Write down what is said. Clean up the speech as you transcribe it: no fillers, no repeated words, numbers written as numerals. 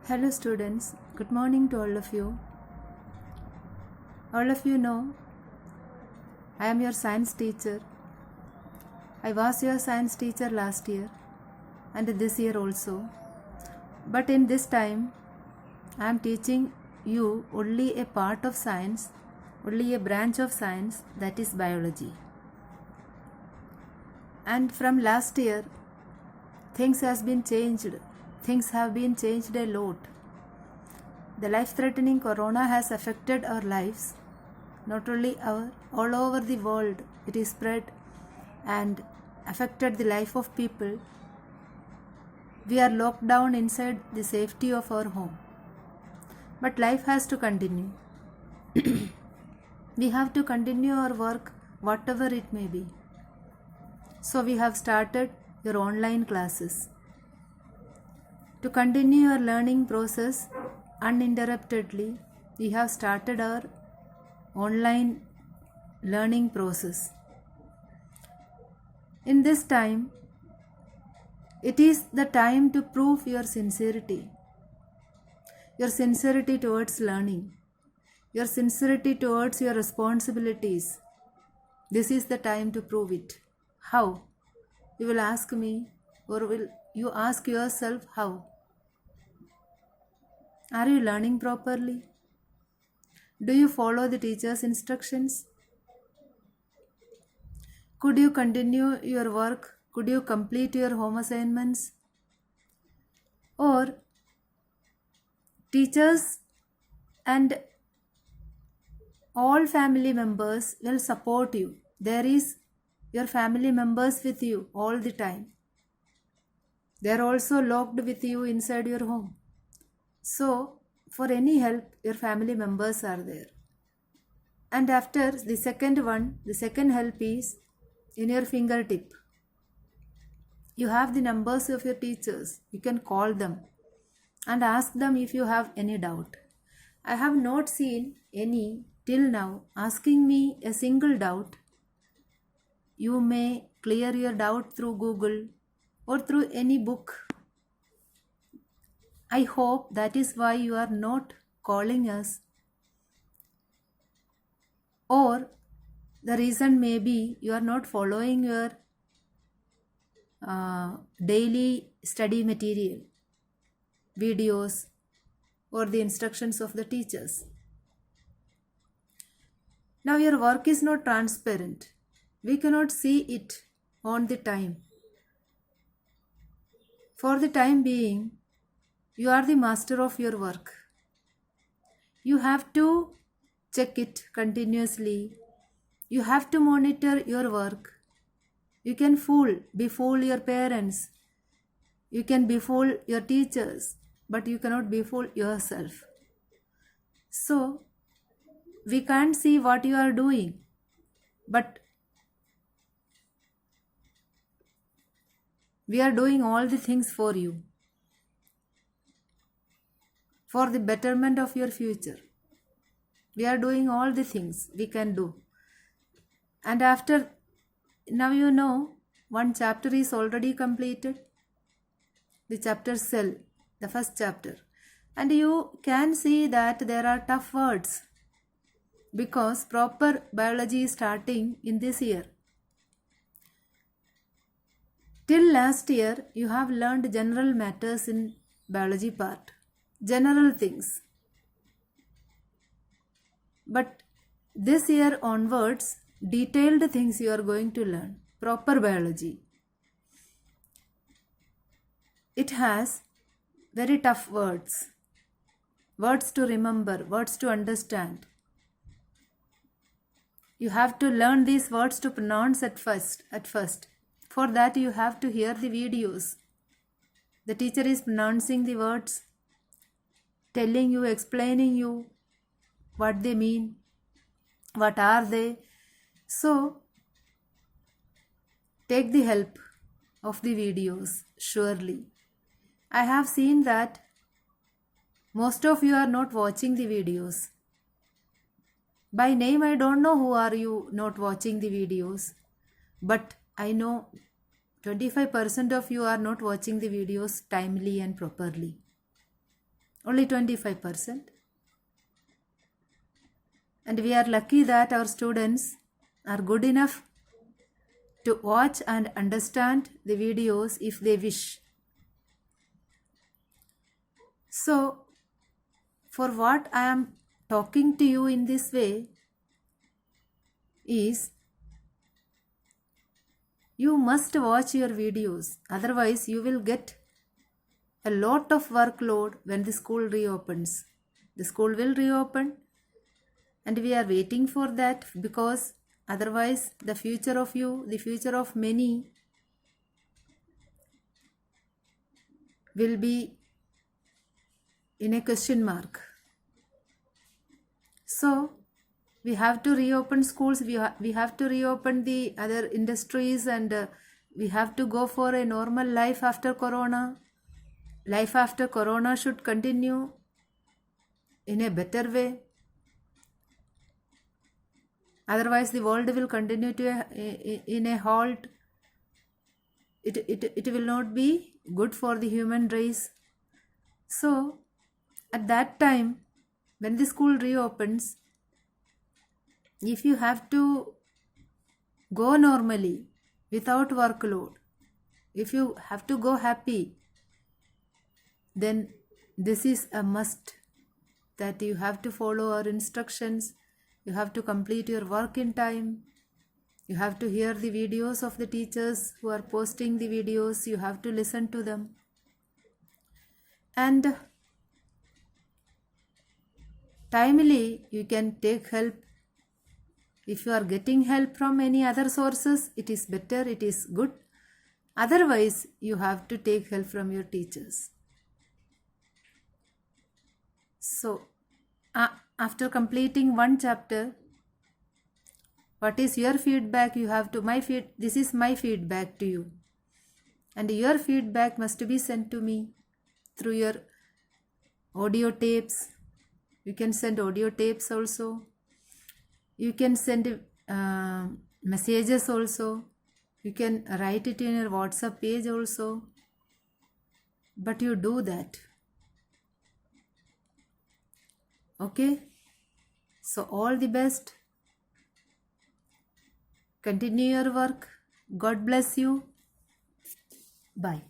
Hello students, good morning to all of you. All of you know I am your science teacher. I was your science teacher last year and this year also. But in this time I am teaching you only a part of science, only a branch of science, that is biology. And from last year things have been changed a lot. The life-threatening corona has affected our lives, not only all over the world. It is spread and affected the life of people. We are locked down inside the safety of our home. But life has to continue. We have to continue our work, whatever it may be. So we have started your online classes. To continue your learning process uninterruptedly, we have started our online learning process. In this time, it is the time to prove your sincerity towards learning, your sincerity towards your responsibilities. This is the time to prove it. How? You will ask me, or will you ask yourself how? Are you learning properly? Do you follow the teacher's instructions? Could you continue your work? Could you complete your home assignments? Or teachers and all family members will support you. There is your family members with you all the time. They are also locked with you inside your home. So, for any help, your family members are there. And after the second help is in your fingertip. You have the numbers of your teachers. You can call them and ask them if you have any doubt. I have not seen any till now asking me a single doubt. You may clear your doubt through Google or through any book. I hope that is why you are not calling us. Or the reason may be you are not following your daily study material, videos, or the instructions of the teachers. Now your work is not transparent. We cannot see it on the time. For the time being, you are the master of your work. You have to check it continuously. You have to monitor your work. You can befool your parents. You can befool your teachers, but you cannot befool yourself. So, we can't see what you are doing, but we are doing all the things for you, for the betterment of your future. We are doing all the things we can do. And after, now you know, one chapter is already completed. The chapter Cell, the first chapter. And you can see that there are tough words because proper biology is starting in this year. Till last year, you have learned general matters in biology part, general things. But this year onwards, detailed things you are going to learn, proper biology. It has very tough words to remember, words to understand. You have to learn these words to pronounce at first. For that you have to hear the videos. The teacher is pronouncing the words, telling you, explaining you what they mean, what are they. So, take the help of the videos, surely. I have seen that most of you are not watching the videos. By name, I don't know who are you not watching the videos, but I know 25% of you are not watching the videos timely and properly. only 25%. And we are lucky that our students are good enough to watch and understand the videos if they wish. So, for what I am talking to you in this way is you must watch your videos, otherwise you will get a lot of workload when the school reopens. The school will reopen and we are waiting for that, because otherwise the future of you, the future of many will be in a question mark. So we have to reopen schools, we have to reopen the other industries, and we have to go for a normal life after corona. Life after corona should continue in a better way. Otherwise the world will continue to in a halt. It will not be good for the human race. So at that time, when the school reopens, if you have to go normally without workload, if you have to go happy, then this is a must, that you have to follow our instructions, you have to complete your work in time, you have to hear the videos of the teachers who are posting the videos, you have to listen to them. And timely you can take help. If you are getting help from any other sources, it is better, it is good. Otherwise you have to take help from your teachers. So after completing one chapter, what is your feedback? You have to this is my feedback to you, and your feedback must be sent to me through your audio tapes. You can send audio tapes also, you can send messages also, you can write it in your WhatsApp page also, but you do that. Okay, so all the best, continue your work, God bless you, bye.